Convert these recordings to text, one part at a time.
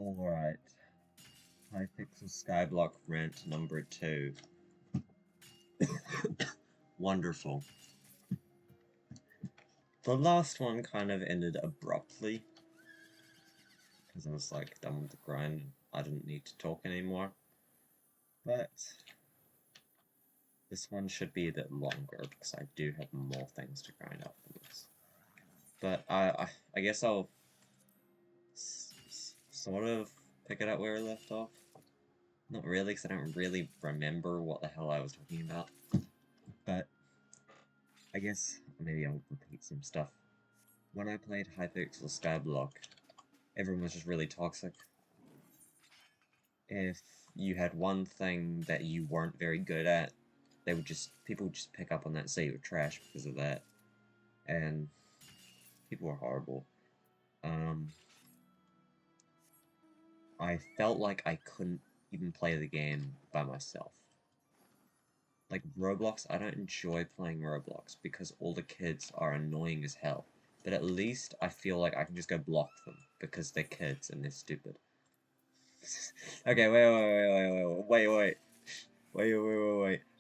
Alright. Hypixel Skyblock Rant number 2. Wonderful. The last one kind of ended abruptly, because I was like done with the grind and I didn't need to talk anymore. But this one should be a bit longer because I do have more things to grind afterwards. But I guess I'll sort of pick it up where I left off. Not really, because I don't really remember what the hell I was talking about. But I guess maybe I'll repeat some stuff. When I played Hypixel Skyblock, everyone was just really toxic. If you had one thing that you weren't very good at, people would just pick up on that and say you were trash because of that. And people were horrible. I felt like I couldn't even play the game by myself. Like Roblox, I don't enjoy playing Roblox because all the kids are annoying as hell. But at least I feel like I can just go block them because they're kids and they're stupid. Okay, wait.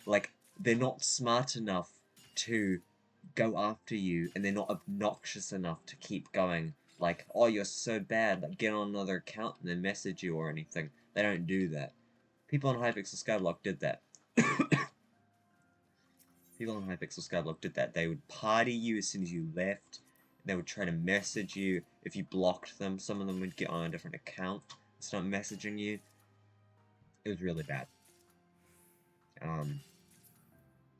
Like, they're not smart enough to go after you, and they're not obnoxious enough to keep going. Like, oh, you're so bad, like, get on another account and then message you or anything. They don't do that. People on Hypixel Skyblock did that. People on Hypixel Skyblock did that. They would party you as soon as you left. They would try to message you if you blocked them. Some of them would get on a different account and start messaging you. It was really bad.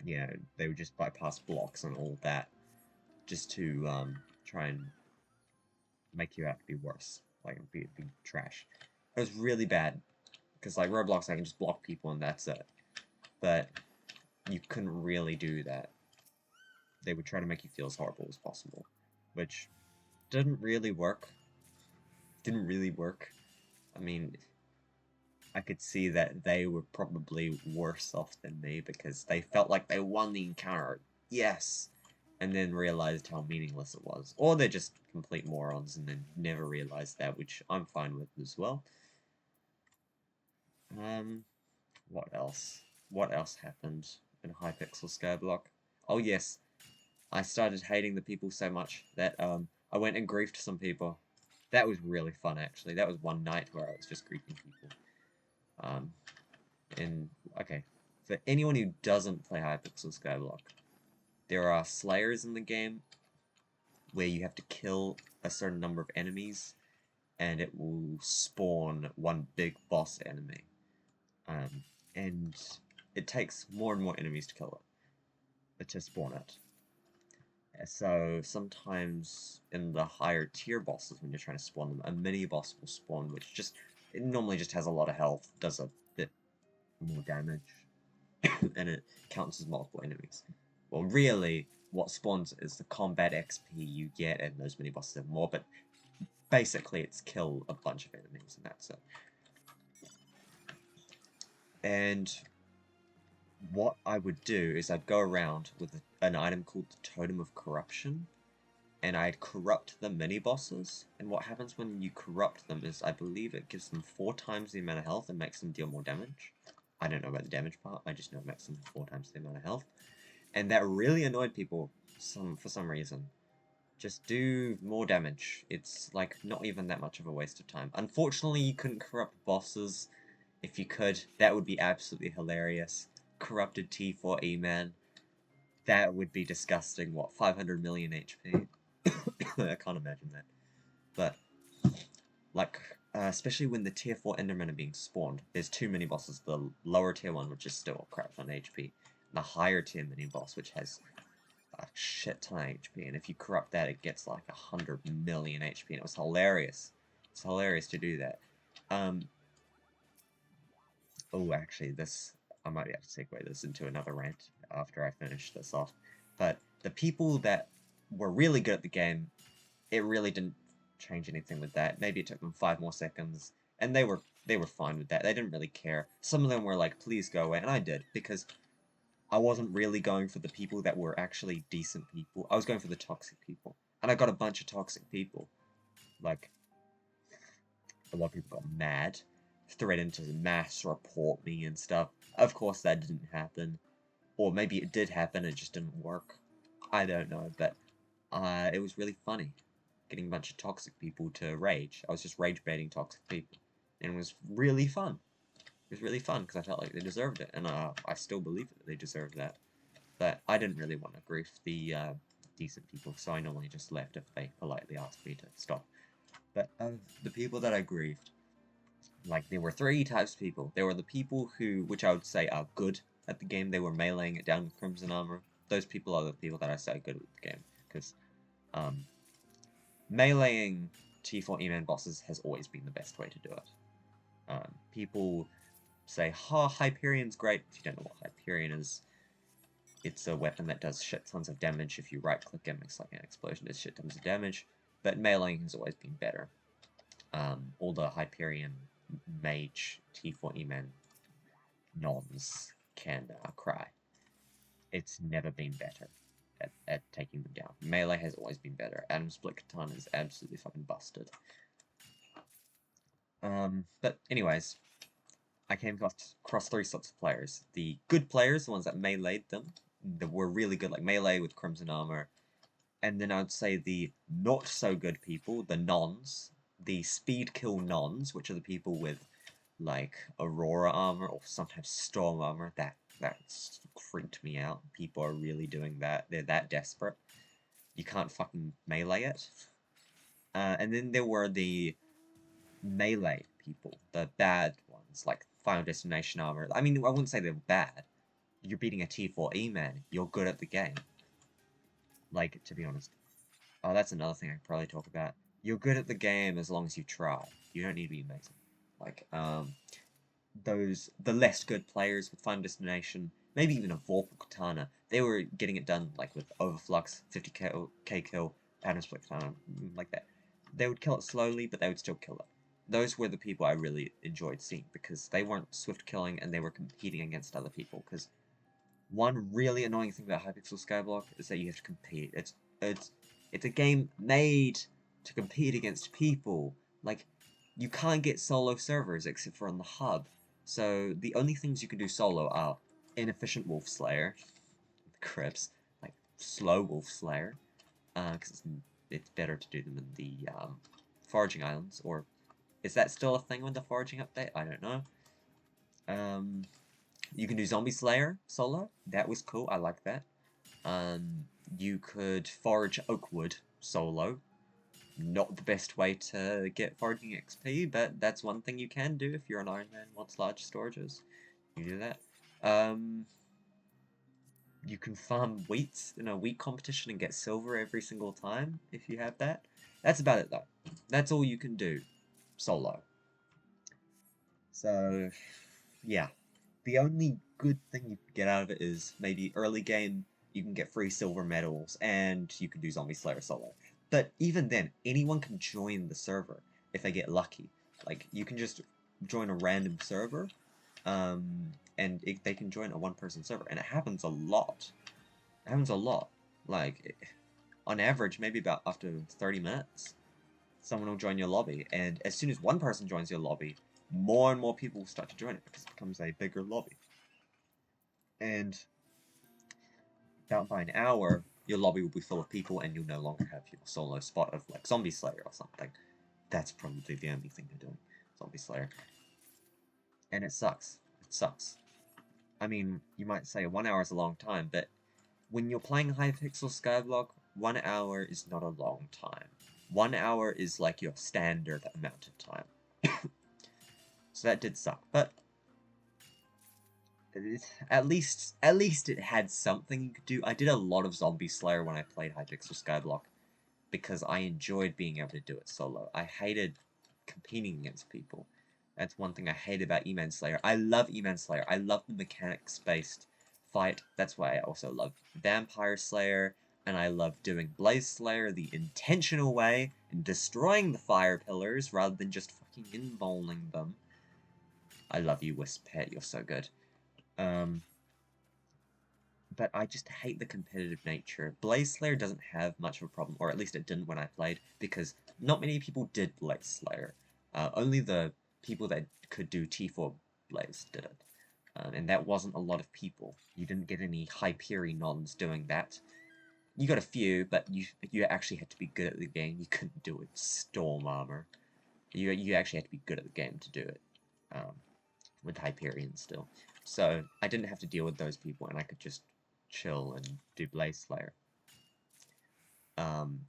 Yeah, they would just bypass blocks and all that just to try and make you out to be worse, like be trash. It was really bad because like Roblox, I can just block people and that's it. But you couldn't really do that. They would try to make you feel as horrible as possible, which didn't really work. Didn't really work. I mean, I could see that they were probably worse off than me because they felt like they won the encounter. Yes! And then realized how meaningless it was. Or they're just complete morons and then never realized that, which I'm fine with as well. What else? What else happened in Hypixel Skyblock? Oh yes, I started hating the people so much that I went and griefed some people. That was really fun actually. That was one night where I was just griefing people. And okay, for anyone who doesn't play Hypixel Skyblock, there are slayers in the game where you have to kill a certain number of enemies and it will spawn one big boss enemy. And it takes more and more enemies to kill it, to spawn it. So sometimes in the higher tier bosses, when you're trying to spawn them, a mini boss will spawn, which it normally just has a lot of health, does a bit more damage, and it counts as multiple enemies. Well, really, what spawns is the combat XP you get, and those mini bosses have more, but basically it's kill a bunch of enemies, and that's it. And what I would do is I'd go around with an item called the Totem of Corruption, and I'd corrupt the mini-bosses, and what happens when you corrupt them is, I believe it gives them 4 times the amount of health and makes them deal more damage. I don't know about the damage part, I just know it makes them 4 times the amount of health. And that really annoyed people for some reason. Just do more damage. It's like not even that much of a waste of time. Unfortunately, you couldn't corrupt bosses. If you could, that would be absolutely hilarious. Corrupted T4 Eman. That would be disgusting. What, 500 million HP? I can't imagine that. But, like, especially when the tier 4 Endermen are being spawned, there's 2 mini bosses. The lower tier one, which is still a crap ton of HP. The higher tier mini boss, which has a shit ton of HP, and if you corrupt that, it gets like 100 million HP, and it was hilarious. It's hilarious to do that. Oh, actually, I might be able to segue this into another rant after I finish this off. But the people that were really good at the game, it really didn't change anything with that. Maybe it took them 5 more seconds, and they were fine with that. They didn't really care. Some of them were like, please go away, and I did, because I wasn't really going for the people that were actually decent people. I was going for the toxic people. And I got a bunch of toxic people. Like, a lot of people got mad, threatened to mass report me and stuff. Of course, that didn't happen. Or maybe it did happen, it just didn't work. I don't know, but it was really funny. Getting a bunch of toxic people to rage. I was just rage baiting toxic people. And it was really fun. It was really fun, because I felt like they deserved it. And I still believe that they deserved that. But I didn't really want to grief the decent people, so I normally just left if they politely asked me to stop. But the people that I grieved, like, there were 3 types of people. There were the people who, which I would say are good at the game. They were meleeing it down with Crimson Armor. Those people are the people that I say are good at the game. Because meleeing T4 Eman bosses has always been the best way to do it. People say, ha, Hyperion's great. If you don't know what Hyperion is, it's a weapon that does shit tons of damage. If you right-click it, makes like an explosion, does shit tons of damage. But meleeing has always been better. All the Hyperion mage T4 Eman nons can cry. It's never been better at taking them down. Melee has always been better. Atom Split Katana is absolutely fucking busted. But anyways, I came across 3 sorts of players. The good players, the ones that meleeed them, that were really good, like melee with Crimson Armor. And then I'd say the not so good people, the nons, the speed kill nons, which are the people with like Aurora armor or sometimes Storm armor. That freaked me out. People are really doing that. They're that desperate. You can't fucking melee it. And then there were the melee people, the bad ones, like Final Destination armor. I mean, I wouldn't say they're bad. You're beating a T4 E-man. You're good at the game. Like, to be honest. Oh, that's another thing I could probably talk about. You're good at the game as long as you try. You don't need to be amazing. Like, the less good players with Final Destination, maybe even a Vorpal Katana, they were getting it done, like, with Overflux, 50k kill, Atom Split Katana, like that. They would kill it slowly, but they would still kill it. Those were the people I really enjoyed seeing, because they weren't swift killing, and they were competing against other people, because one really annoying thing about Hypixel Skyblock is that you have to compete. It's a game made to compete against people. Like, you can't get solo servers except for on the hub. So the only things you can do solo are inefficient Wolf Slayer, Crips, like slow Wolf Slayer, because it's better to do them in the Foraging Islands. Or is that still a thing with the Foraging update? I don't know. You can do Zombie Slayer solo. That was cool. I like that. You could forage Oakwood solo. Not the best way to get foraging XP, but that's one thing you can do if you're an Iron Man wants large storages. You do that. You can farm wheats in a wheat competition and get silver every single time if you have that. That's about it though. That's all you can do solo. So, yeah. The only good thing you can get out of it is maybe early game you can get free silver medals and you can do Zombie Slayer solo. But even then, anyone can join the server if they get lucky. Like, you can just join a random server, and they can join a one-person server, and it happens a lot. It happens a lot. Like, on average, maybe about after 30 minutes, someone will join your lobby, and as soon as one person joins your lobby, more and more people will start to join it because it becomes a bigger lobby. And about by an hour, your lobby will be full of people and you'll no longer have your solo spot of like Zombie Slayer or something. That's probably the only thing they're doing, Zombie Slayer. And it sucks. It sucks. I mean, you might say 1 hour is a long time, but when you're playing Hypixel Skyblock, 1 hour is not a long time. 1 hour is like your standard amount of time. So that did suck, but at least it had something you could do. I did a lot of Zombie Slayer when I played Hypixel Skyblock because I enjoyed being able to do it solo. I hated competing against people. That's one thing I hate about Eman Slayer. I love Eman Slayer. I love the mechanics-based fight. That's why I also love Vampire Slayer, and I love doing Blaze Slayer the intentional way and destroying the fire pillars rather than just fucking involing them. I love you, Wisp Pet. You're so good. But I just hate the competitive nature. Blaze Slayer doesn't have much of a problem, or at least it didn't when I played, because not many people did Blaze Slayer. Only the people that could do T4 Blaze did it. And that wasn't a lot of people. You didn't get any Hyperions doing that. You got a few, but you actually had to be good at the game. You couldn't do it Storm Armor. You actually had to be good at the game to do it with Hyperion still. So I didn't have to deal with those people, and I could just chill and do Blaze Slayer.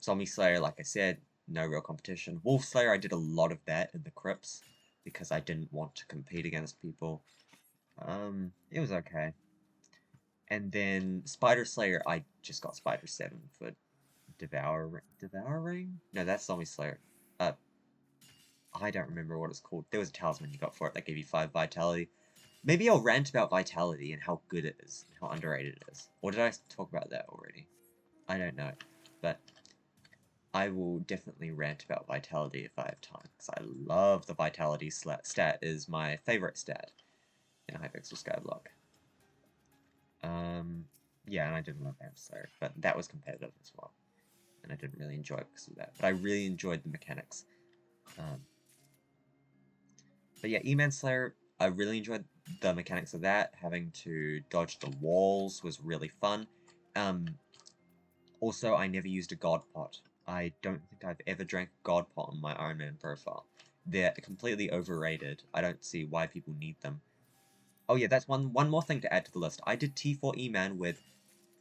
Zombie Slayer, like I said, no real competition. Wolf Slayer, I did a lot of that in the crypts because I didn't want to compete against people. It was okay. And then Spider Slayer, I just got Spider 7 for Devouring? No, that's Zombie Slayer. I don't remember what it's called. There was a talisman you got for it that gave you 5 Vitality. Maybe I'll rant about Vitality and how good it is, how underrated it is. Or did I talk about that already? I don't know. But I will definitely rant about Vitality if I have time, because I love the Vitality stat. Is my favorite stat in Hypixel Skyblock. Yeah, and I didn't love Amp Slayer, but that was competitive as well, and I didn't really enjoy it because of that. But I really enjoyed the mechanics. But yeah, Eman Slayer, I really enjoyed the mechanics of that. Having to dodge the walls was really fun. Also, I never used a God Pot. I don't think I've ever drank God Pot on my Iron Man profile. They're completely overrated. I don't see why people need them. Oh yeah, that's one more thing to add to the list. I did T4 E-Man with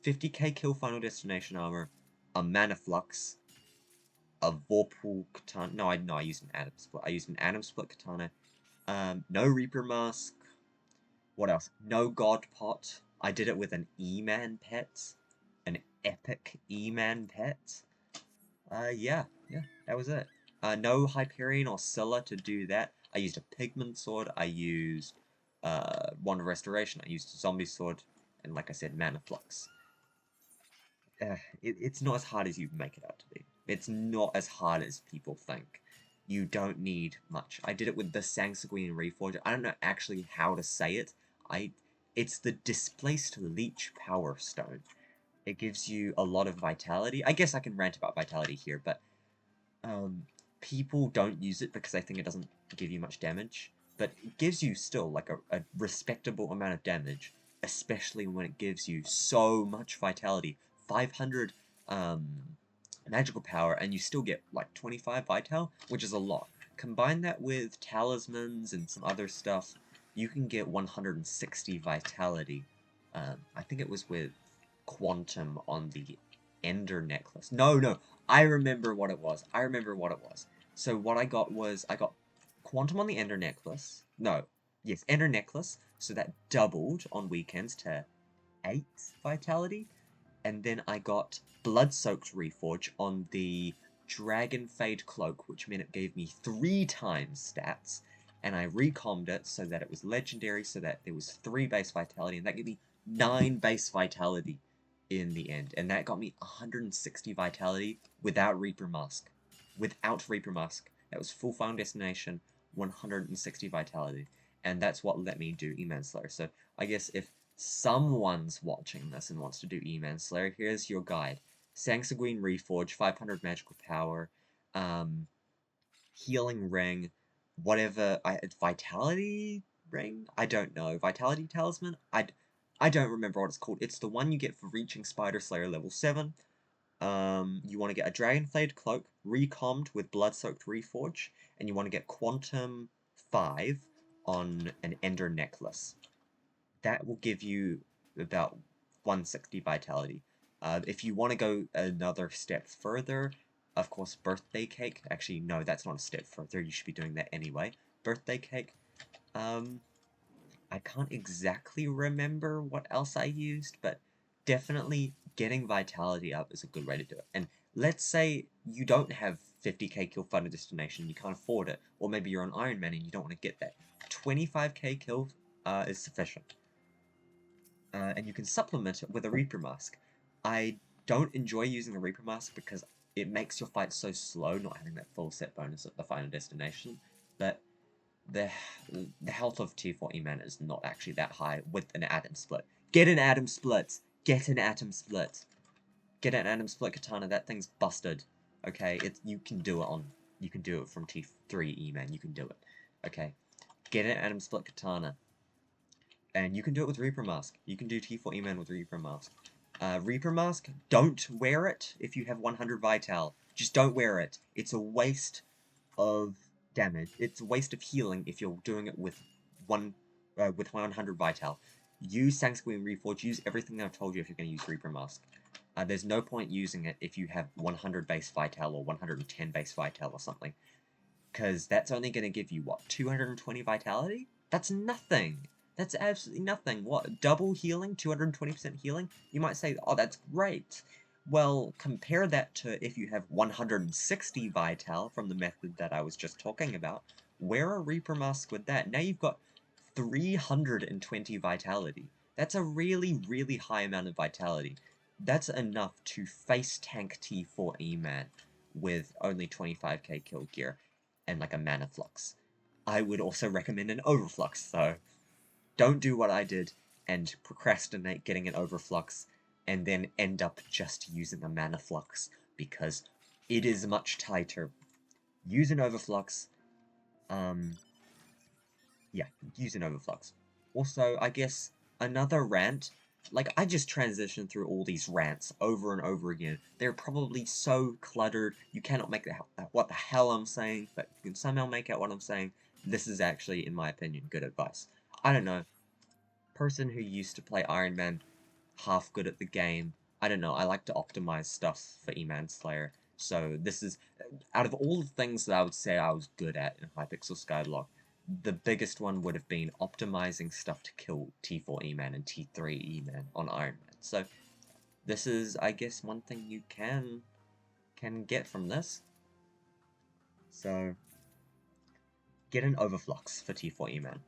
50k kill Final Destination armor, a Mana Flux, a Vorpal Katana. No, I used an Atom Split. I used an Atom Split Katana. No Reaper Mask. What else? No God Pot. I did it with an E-Man pet. An epic E-Man pet. Yeah, that was it. No Hyperion or Scylla to do that. I used a Pigment Sword. I used Wand of Restoration. I used a Zombie Sword. And like I said, Mana Flux. It's not as hard as you make it out to be. It's not as hard as people think. You don't need much. I did it with the Sanguine Reforge. I don't know actually how to say it. It's the Displaced Leech Power Stone. It gives you a lot of vitality. I guess I can rant about vitality here, but people don't use it because they think it doesn't give you much damage. But it gives you still like a respectable amount of damage, especially when it gives you so much vitality. 500 magical power, and you still get like 25 vital, which is a lot. Combine that with talismans and some other stuff, you can get 160 vitality. I think it was with Quantum on the Ender necklace. No, I remember what it was. So what I got was, I got Quantum on the Ender necklace. No, yes, Ender necklace. So that doubled on weekends to 8 vitality. And then I got Blood-Soaked Reforge on the Dragon Fade Cloak, which meant it gave me 3 times stats. And I recommed it so that it was legendary, so that there was 3 base vitality, and that gave me 9 base vitality in the end. And that got me 160 vitality without Reaper Mask. That was full Final Destination, 160 vitality. And that's what let me do Eman Slayer. So I guess if someone's watching this and wants to do Eman Slayer, here's your guide. Sanguine Reforge, 500 magical power, Healing Ring, whatever, Vitality Ring? I don't know. Vitality Talisman? I don't remember what it's called. It's the one you get for reaching Spider Slayer level 7. You want to get a Dragonflade Cloak, recommed with Blood-Soaked Reforge, and you want to get Quantum 5 on an Ender Necklace. That will give you about 160 vitality. If you want to go another step further, of course, Birthday Cake. Actually, no, that's not a step further. You should be doing that anyway. Birthday Cake. I can't exactly remember what else I used, but definitely getting vitality up is a good way to do it. And let's say you don't have 50k kill Final Destination, you can't afford it, or maybe you're an Iron Man and you don't want to get that. 25k kill is sufficient. And you can supplement it with a Reaper Mask. I don't enjoy using the Reaper Mask because it makes your fight so slow, not having that full set bonus at the Final Destination, but the health of T4 E-Man is not actually that high with an Atom Split. Get an Atom Split! Get an Atom Split! Get an Atom Split Katana, that thing's busted. Okay, you can do it on You can do it from T3 Eman, you can do it. Okay, get an Atom Split Katana. And you can do it with Reaper Mask. You can do T4 Eman with Reaper Mask. Reaper Mask, don't wear it if you have 100 Vital. Just don't wear it. It's a waste of damage. It's a waste of healing if you're doing it with 100 Vital. Use Sanguine Reforge, use everything I've told you if you're going to use Reaper Mask. There's no point using it if you have 100 base Vital or 110 base Vital or something. Because that's only going to give you, what, 220 Vitality? That's nothing! That's absolutely nothing. What, double healing? 220% healing? You might say, oh, that's great. Well, compare that to if you have 160 Vital from the method that I was just talking about. Wear a Reaper Mask with that. Now you've got 320 Vitality. That's a really, really high amount of Vitality. That's enough to face tank T4 Eman with only 25k kill gear and like a mana flux. I would also recommend an overflux, so don't do what I did and procrastinate getting an overflux and then end up just using a mana flux, because it is much tighter. Use an overflux. Yeah, use an overflux. Also, I guess another rant. Like, I just transitioned through all these rants over and over again. They're probably so cluttered, you cannot make what the hell I'm saying, but you can somehow make out what I'm saying. This is actually, in my opinion, good advice. I don't know. Person who used to play Iron Man, half good at the game. I don't know, I like to optimize stuff for Eman Slayer. So this is, out of all the things that I would say I was good at in Hypixel Skyblock, the biggest one would have been optimizing stuff to kill T4 Eman and T3 Eman on Iron Man. So this is, I guess, one thing you can get from this. So get an overflux for T4 Eman.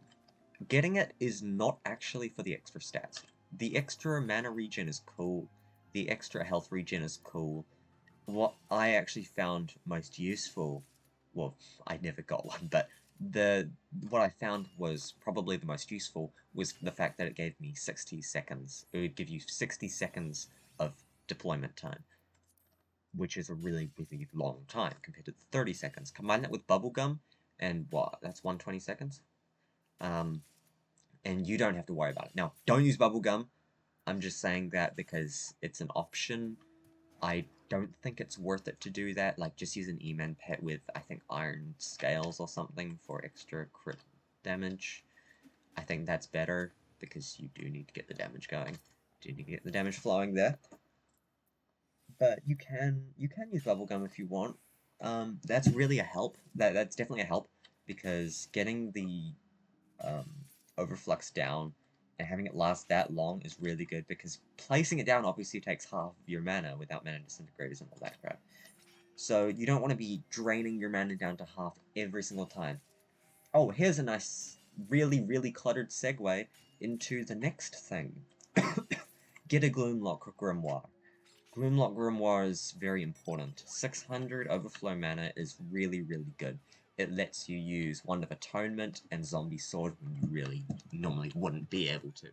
Getting it is not actually for the extra stats. The extra mana regen is cool. The extra health regen is cool. What I actually found most useful, well, I never got one, but what I found was probably the most useful was the fact that it gave me 60 seconds. It would give you 60 seconds of deployment time, which is a really, really long time compared to the 30 seconds. Combine that with bubblegum, and what? That's 120 seconds? And you don't have to worry about it. Now, don't use bubblegum. I'm just saying that because it's an option. I don't think it's worth it to do that. Like, just use an Eman pet with, I think, iron scales or something for extra crit damage. I think that's better, because you do need to get the damage going. You do need to get the damage flowing there. But you can use bubblegum if you want. That's really a help. That's definitely a help, because getting the overflux down and having it last that long is really good, because placing it down obviously takes half of your mana without mana disintegrators and all that crap. So you don't want to be draining your mana down to half every single time. Oh, here's a nice, really, really cluttered segue into the next thing. Get a Gloomlock Grimoire. Gloomlock Grimoire is very important. 600 overflow mana is really, really good. It lets you use Wand of Atonement and Zombie Sword when you really normally wouldn't be able to.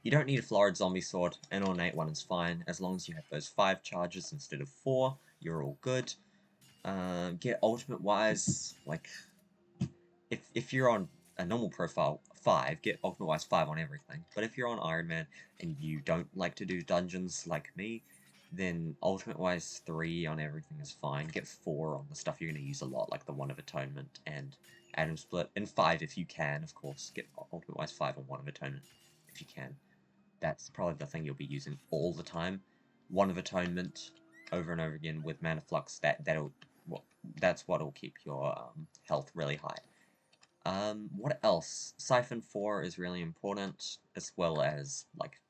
You don't need a Florid Zombie Sword. An Ornate one is fine. As long as you have those 5 charges instead of 4, you're all good. Get Ultimate-wise, like, if you're on a normal profile 5, get Ultimate-wise 5 on everything. But if you're on Iron Man and you don't like to do dungeons like me, then Ultimate-wise 3 on everything is fine. Get 4 on the stuff you're going to use a lot, like the Wand of Atonement and Atom Split. And 5 if you can, of course. Get Ultimate-wise 5 on Wand of Atonement if you can. That's probably the thing you'll be using all the time. Wand of Atonement over and over again with Mana Flux. That's what'll keep your health really high. What else? Siphon 4 is really important, as well as, like,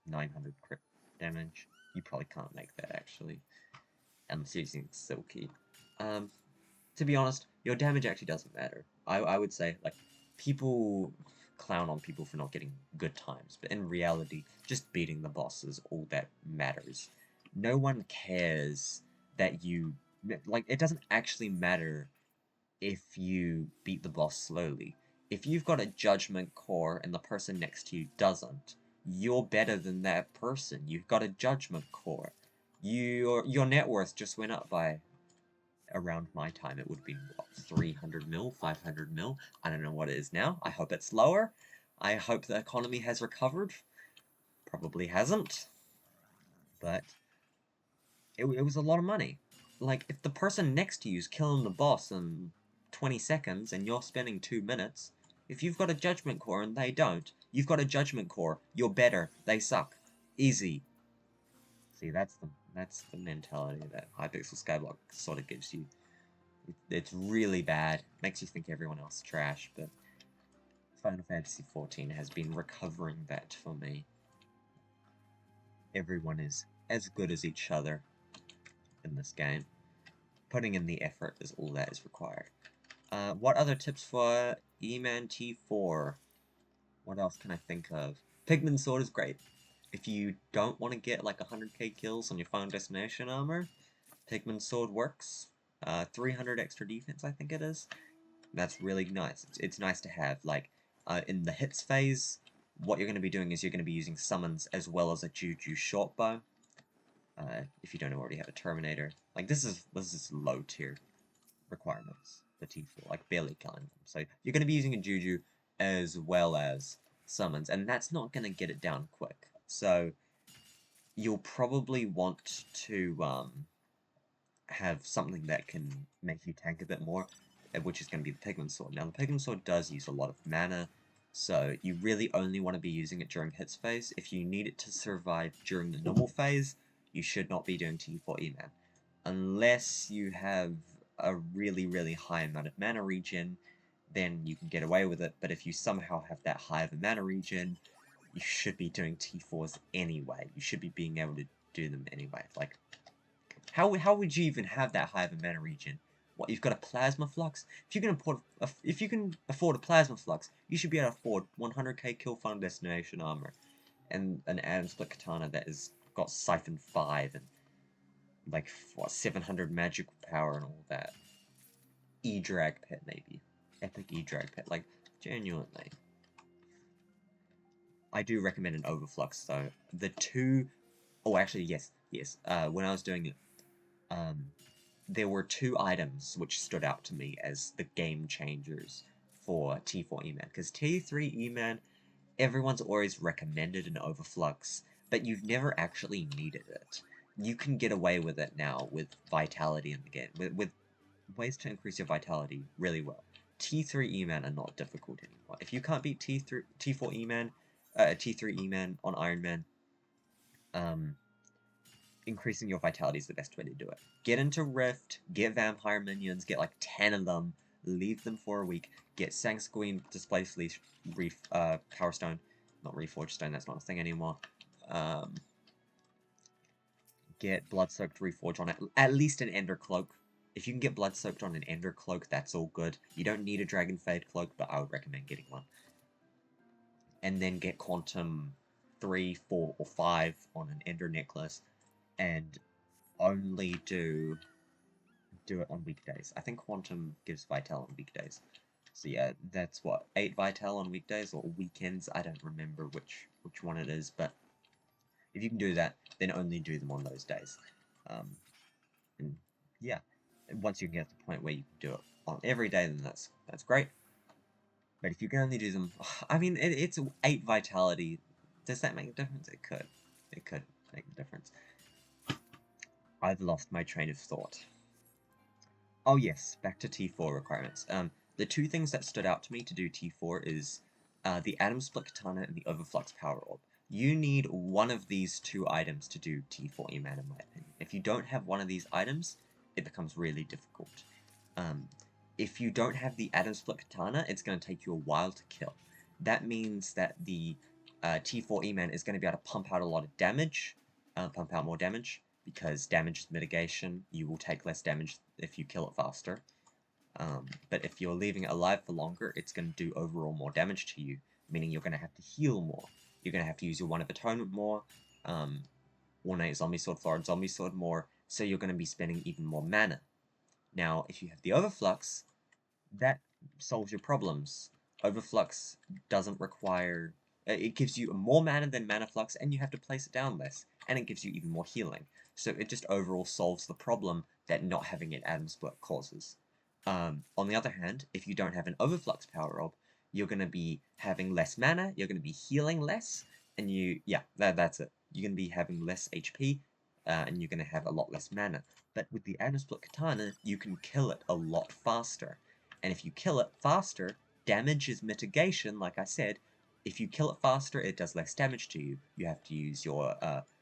900 crit damage. You probably can't make that, actually. Unless you're using Silky. To be honest, your damage actually doesn't matter. I would say, like, people clown on people for not getting good times, but in reality, just beating the boss is all that matters. No one cares that you... Like, it doesn't actually matter if you beat the boss slowly. If you've got a Judgment Core and the person next to you doesn't, you're better than that person. You've got a Judgment Core. your net worth just went up by, around my time, it would have been, what, 300 mil, 500 mil? I don't know what it is now. I hope it's lower. I hope the economy has recovered. Probably hasn't. But it was a lot of money. Like, if the person next to you is killing the boss in 20 seconds and you're spending 2 minutes, if you've got a judgment core and they don't, you've got a judgment core, you're better, they suck. Easy. See, that's the mentality that Hypixel Skyblock sort of gives you. It's really bad, makes you think everyone else is trash, but Final Fantasy XIV has been recovering that for me. Everyone is as good as each other in this game. Putting in the effort is all that is required. What other tips for Eman T4? What else can I think of? Pigman Sword is great. If you don't want to get like 100k kills on your Final Destination armor, Pigman Sword works. 300 extra defense, I think it is. That's really nice. It's nice to have. Like, in the hits phase, what you're going to be doing is you're going to be using summons as well as a Juju short bow. If you don't already have a Terminator. Like, this is low tier requirements for T4, like barely killing them. So you're going to be using a Juju as well as summons, and that's not going to get it down quick. So you'll probably want to have something that can make you tank a bit more, which is going to be the Pigman Sword. Now, the Pigman Sword does use a lot of mana, so you really only want to be using it during hits phase. If you need it to survive during the normal phase, you should not be doing T4 Eman. Unless you have a really, really high amount of mana regen, then you can get away with it, but if you somehow have that high of a mana regen, you should be doing T4s anyway. You should be being able to do them anyway. Like, how would you even have that high of a mana regen? What, you've got a Plasma Flux? If you can afford a Plasma Flux, you should be able to afford 100k kill Final Destination armor, and an Atom Split Katana that has got Siphon 5 and like, what, 700 magical power and all that. E-Drag Pit, maybe. Epic E-Drag Pit, like, genuinely. I do recommend an Overflux, though. The two... Oh, actually, yes. When I was doing it, there were 2 items which stood out to me as the game changers for T4 Eman. Because T3 Eman, everyone's always recommended an Overflux, but you've never actually needed it. You can get away with it now with vitality in the game, with ways to increase your vitality really well. T3 Eman are not difficult anymore. If you can't beat T4 Eman, T3 Eman on Iron Man, increasing your vitality is the best way to do it. Get into Rift, get Vampire minions, get like 10 of them, leave them for a week, get Sanguine Displaced Leaf, Power Stone, not Reforged Stone, that's not a thing anymore. Get Blood-Soaked Reforge on it, at least an Ender Cloak. If you can get Blood-Soaked on an Ender Cloak, that's all good. You don't need a Dragon Fade Cloak, but I would recommend getting one. And then get Quantum 3, 4, or 5 on an Ender Necklace, and only do it on weekdays. I think Quantum gives Vital on weekdays. So yeah, that's what, 8 Vital on weekdays, or weekends, I don't remember which one it is, but if you can do that, then only do them on those days. And yeah, once you get to the point where you can do it on every day, then that's great. But if you can only do them, I mean, it's 8 vitality. Does that make a difference? It could. It could make a difference. I've lost my train of thought. Oh yes, back to T4 requirements. The 2 things that stood out to me to do T4 is the Atom Split Katana and the Overflux Power Orb. You need one of these 2 items to do T4 Eman, in my opinion. If you don't have one of these items, it becomes really difficult. If you don't have the Atom Split Katana, it's going to take you a while to kill. That means that the T4 Eman is going to be able to pump out a lot of damage, pump out more damage, because damage is mitigation. You will take less damage if you kill it faster. But if you're leaving it alive for longer, it's going to do overall more damage to you, meaning you're going to have to heal more. You're going to have to use your One of Atonement more, Ornate Zombie Sword, Florid Zombie Sword more, so you're going to be spending even more mana. Now, if you have the Overflux, that solves your problems. Overflux doesn't require... It gives you more mana than Mana Flux, and you have to place it down less, and it gives you even more healing. so it just overall solves the problem that not having an atom split causes. On the other hand, if you don't have an overflux power orb, you're going to be having less mana, you're going to be healing less, and that's it. You're going to be having less HP, and you're going to have a lot less mana. But with the atom split katana, you can kill it a lot faster. And if you kill it faster, damage is mitigation, like I said. If you kill it faster, it does less damage to you. You have to use your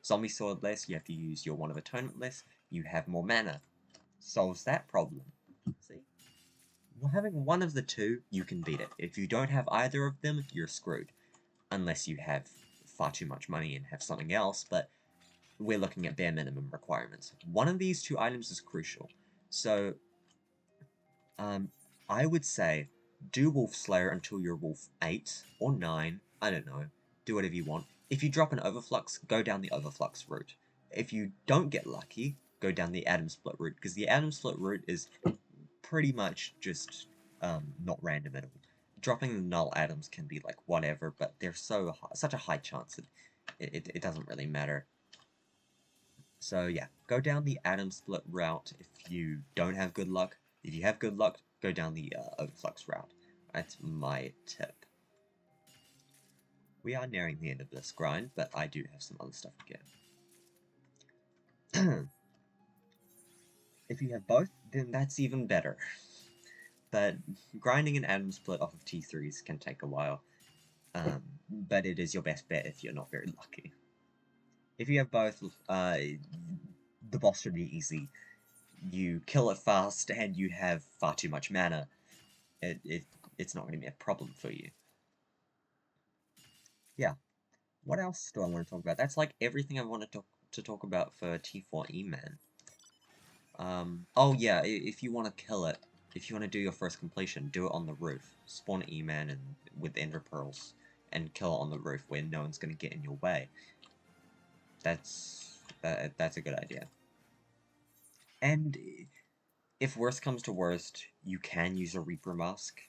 zombie sword less, you have to use your Wand of Atonement less, you have more mana. Solves that problem. See? Well, having one of the two, you can beat it. If you don't have either of them, you're screwed. Unless you have far too much money and have something else, but we're looking at bare minimum requirements. One of these two items is crucial. So, I would say do Wolf Slayer until you're Wolf 8 or 9, I don't know, do whatever you want. If you drop an Overflux, go down the Overflux route. If you don't get lucky, go down the Atom Split route, because the Atom Split route is pretty much just not random at all. Dropping the null atoms can be like whatever, but they're such a high chance that it doesn't really matter. So yeah, go down the atom split route if you don't have good luck. If you have good luck, go down the overflux route. That's my tip. We are nearing the end of this grind, but I do have some other stuff to get. If you have both, then that's even better. But grinding an atom split off of T3s can take a while. But it is your best bet if you're not very lucky. If you have both, the boss should be easy. You kill it fast, and you have far too much mana. It's not going to be a problem for you. Yeah. What else do I want to talk about? That's like everything I wanted to talk about for T4 Eman. Oh yeah, if you want to kill it, if you want to do your first completion, do it on the roof. Spawn Eman and with Ender Pearls, and kill it on the roof where no one's going to get in your way. That's a good idea. And if worst comes to worst, you can use a Reaper Mask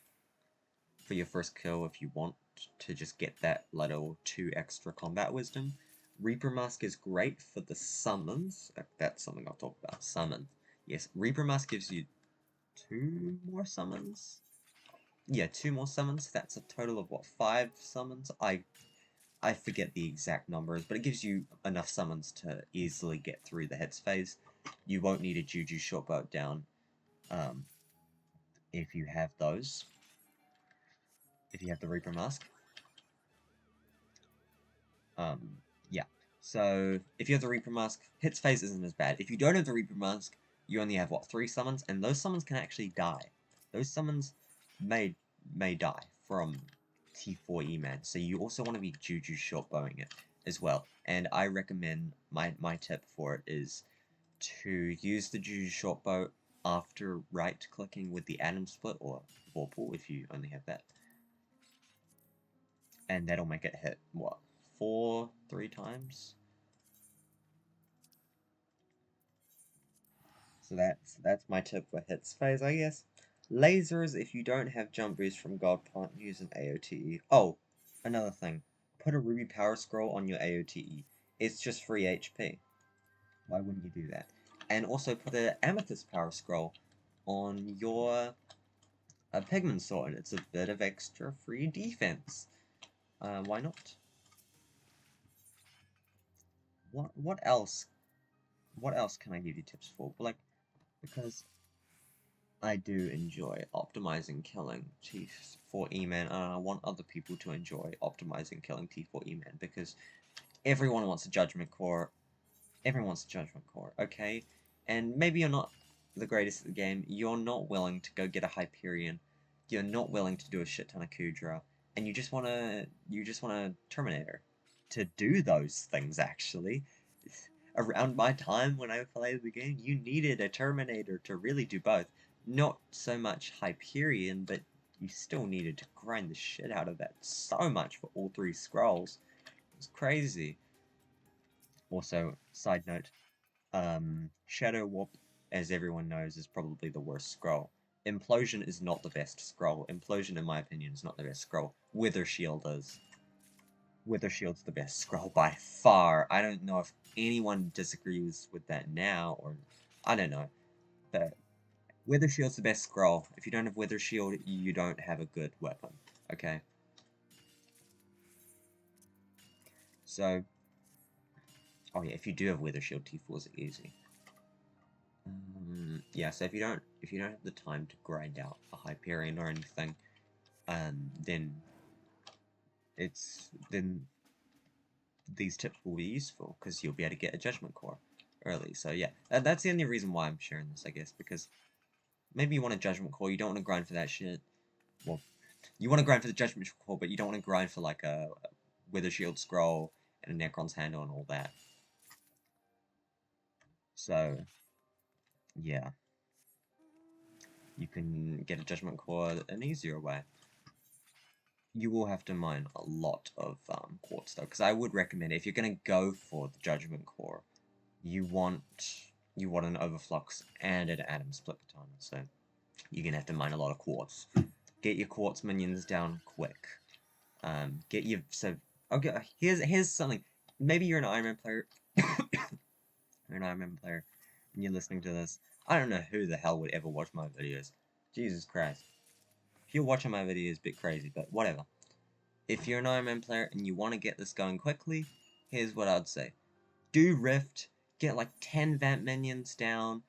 for your first kill if you want to just get that little 2 extra combat wisdom. Reaper Mask is great for the summons. That's something I'll talk about. Summon. Yes, Reaper Mask gives you 2 more summons? Yeah, 2 more summons. That's a total of, what, 5 summons? I forget the exact numbers, but it gives you enough summons to easily get through the hits phase. You won't need a Juju Shortbow down if you have those. If you have the Reaper Mask. Yeah. So, if you have the Reaper Mask, hits phase isn't as bad. If you don't have the Reaper Mask, you only have, what, 3 summons? And those summons can actually die. Those summons may die from T4 Eman. So you also want to be Juju Shortbowing it as well. And I recommend, my tip for it is to use the Juju Shortbow after right-clicking with the Atom Split, or Vorpal if you only have that. And that'll make it hit, what, 3 times? So that's my tip for hits phase, I guess. Lasers, if you don't have jump boost from God Plant, use an AOTE. Oh, another thing. Put a Ruby Power Scroll on your AOTE. It's just free HP. Why wouldn't you do that? And also put an Amethyst Power Scroll on your Pigman Sword. It's a bit of extra free defense. Why not? What else? What else can I give you tips for? Like, because I do enjoy optimizing killing T4 Eman, and I want other people to enjoy optimizing killing T4 Eman, because everyone wants a Judgment Core. Everyone wants a Judgment Core, okay? And maybe you're not the greatest at the game, you're not willing to go get a Hyperion, you're not willing to do a shit ton of Kudra, and you just want a Terminator to do those things, actually. Around my time when I played the game, you needed a Terminator to really do both. Not so much Hyperion, but you still needed to grind the shit out of that so much for all 3 scrolls. It was crazy. Also, side note, Shadow Warp, as everyone knows, is probably the worst scroll. Implosion is not the best scroll. Implosion, in my opinion, is not the best scroll. Wither Shield is. Wither Shield's the best scroll by far. I don't know if anyone disagrees with that now, or I don't know. But Wither Shield's the best scroll. If you don't have Wither Shield, you don't have a good weapon. Okay? So, oh yeah, if you do have Wither Shield, T4 is easy. Yeah, so if you don't have the time to grind out a Hyperion or anything, then these tips will be useful because you'll be able to get a Judgment Core early. So yeah, that's the only reason why I'm sharing this, I guess, because maybe you want a Judgment Core, you don't want to grind for that shit. Well, you want to grind for the Judgment Core, but you don't want to grind for like a Wither Shield Scroll and a Necron's Handle and all that. So yeah, you can get a Judgment Core an easier way. You will have to mine a lot of quartz though, because I would recommend if you're gonna go for the Judgment Core, you want an Overflux and an Atom Split Katana, so you're gonna have to mine a lot of quartz. Get your quartz minions down quick. Okay. Here's something. Maybe you're an Iron Man player. You're an Iron Man player, and you're listening to this. I don't know who the hell would ever watch my videos. Jesus Christ. If you're watching my videos, a bit crazy, but whatever. If you're an Iron Man player and you want to get this going quickly, here's what I'd say. Do Rift, get like 10 Vamp minions down,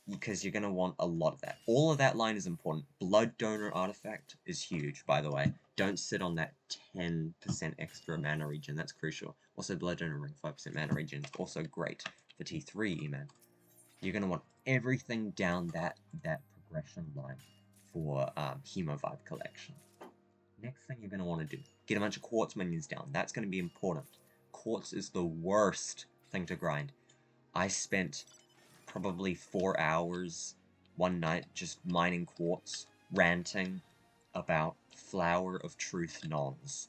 because you're going to want a lot of that. All of that line is important. Blood Donor Artifact is huge, by the way. Don't sit on that 10% extra mana regen, that's crucial. Also, Blood Donor Ring 5% mana regen is also great for T3, Eman. You're going to want everything down that progression line for Hemo Vibe Collection. Next thing you're going to want to do, get a bunch of quartz minions down. That's going to be important. Quartz is the worst thing to grind. I spent probably 4 hours one night just mining quartz, ranting about Flower of Truth nons.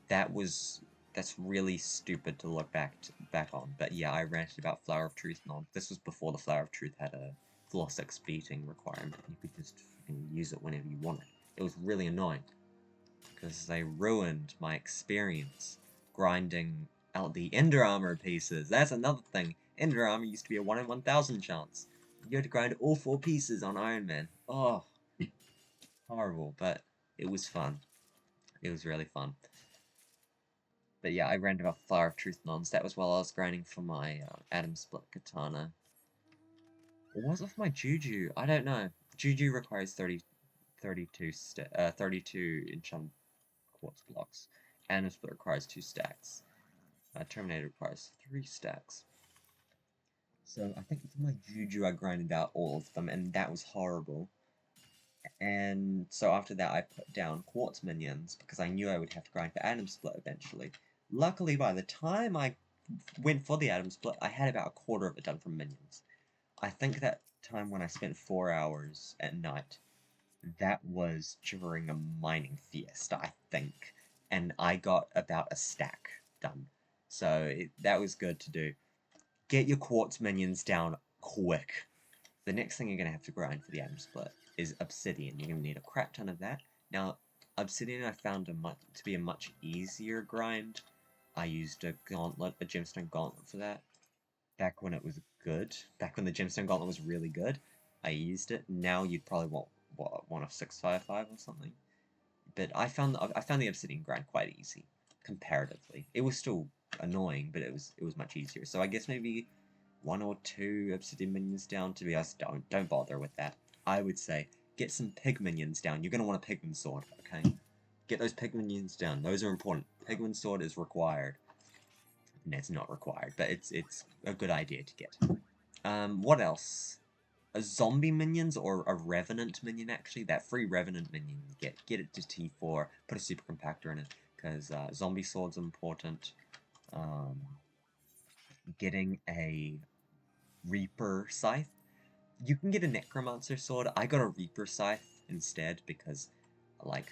That's really stupid to look back on. But yeah, I ranted about Flower of Truth nons. This was before the Flower of Truth had a floor 6 beating requirement. You could just use it whenever you wanted. It was really annoying, because they ruined my experience grinding out the Ender Armor pieces. That's another thing. Ender Armor used to be a 1 in 1,000 chance. You had to grind all 4 pieces on Iron Man. Oh, horrible, but it was fun. It was really fun. But yeah, I ran about Flower of Truth nons. That was while I was grinding for my Atom Split Katana. Or was it for my Juju? I don't know. Juju requires 32 enchant quartz blocks. Atom Split requires 2 stacks. Terminator requires 3 stacks. So I think for my Juju I grinded out all of them, and that was horrible. And so after that I put down quartz minions, because I knew I would have to grind for Atom Split eventually. Luckily, by the time I went for the Atom Split, I had about a quarter of it done from minions. I think that time when I spent 4 hours at night, that was during a mining fiesta, I think. And I got about a stack done. So that was good to do. Get your quartz minions down quick. The next thing you're going to have to grind for the Atom Split is obsidian. You're going to need a crap ton of that. Now, obsidian I found to be a much easier grind. I used a gemstone gauntlet for that. Back when it was good. Back when the gemstone gauntlet was really good. I used it. Now you'd probably want one of 655 or something. But I found the obsidian grind quite easy, comparatively. It was still annoying, but it was much easier. So I guess maybe 1 or 2 obsidian minions down. To be honest, don't bother with that. I would say get some pig minions down. You're gonna want a pigman sword, okay? Get those pig minions down. Those are important. Pigman sword is required. And it's not required, but it's a good idea to get. What else? A zombie minions or a revenant minion, actually. That free revenant minion you get it to T4, put a super compactor in it, because zombie sword's important. Getting a reaper scythe. You can get a necromancer sword. I got a reaper scythe instead, because like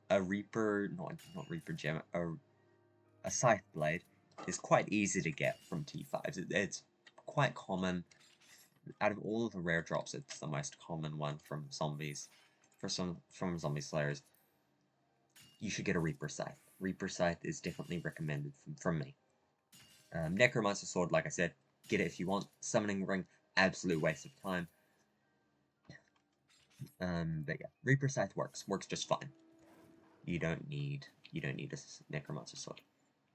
a reaper, not reaper gem, a scythe blade is quite easy to get from T5s. It's quite common. Out of all of the rare drops, it's the most common one from zombies. From zombie slayers, you should get a Reaper Scythe. Reaper Scythe is definitely recommended from me. Necromancer Sword, like I said, get it if you want. Summoning Ring, absolute waste of time. But yeah, Reaper Scythe works just fine. You don't need a Necromancer Sword,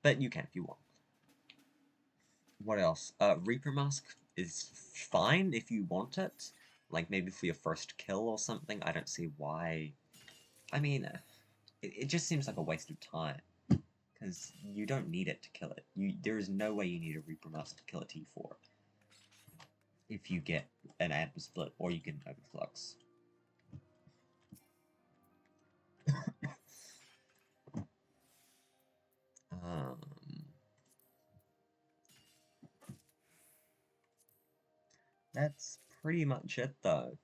but you can if you want. What else? Reaper Mask is fine if you want it, like maybe for your first kill or something. I don't see why. I mean, it just seems like a waste of time. Because you don't need it to kill it. There is no way you need a Reaper Mask to kill a T4. If you get an Amber Split or you get an Overflux. That's pretty much it though.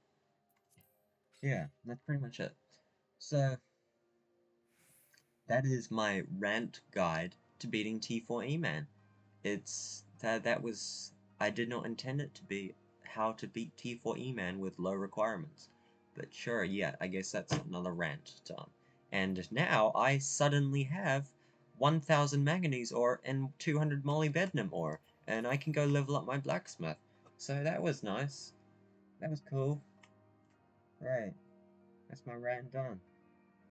Yeah, that's pretty much it. So, that is my rant guide to beating T4 Eman. That was, I did not intend it to be how to beat T4 Eman with low requirements. But sure, yeah, I guess that's another rant done. And now I suddenly have 1000 manganese ore and 200 molybdenum ore, and I can go level up my blacksmith. So that was nice. That was cool. Right. That's my rant done.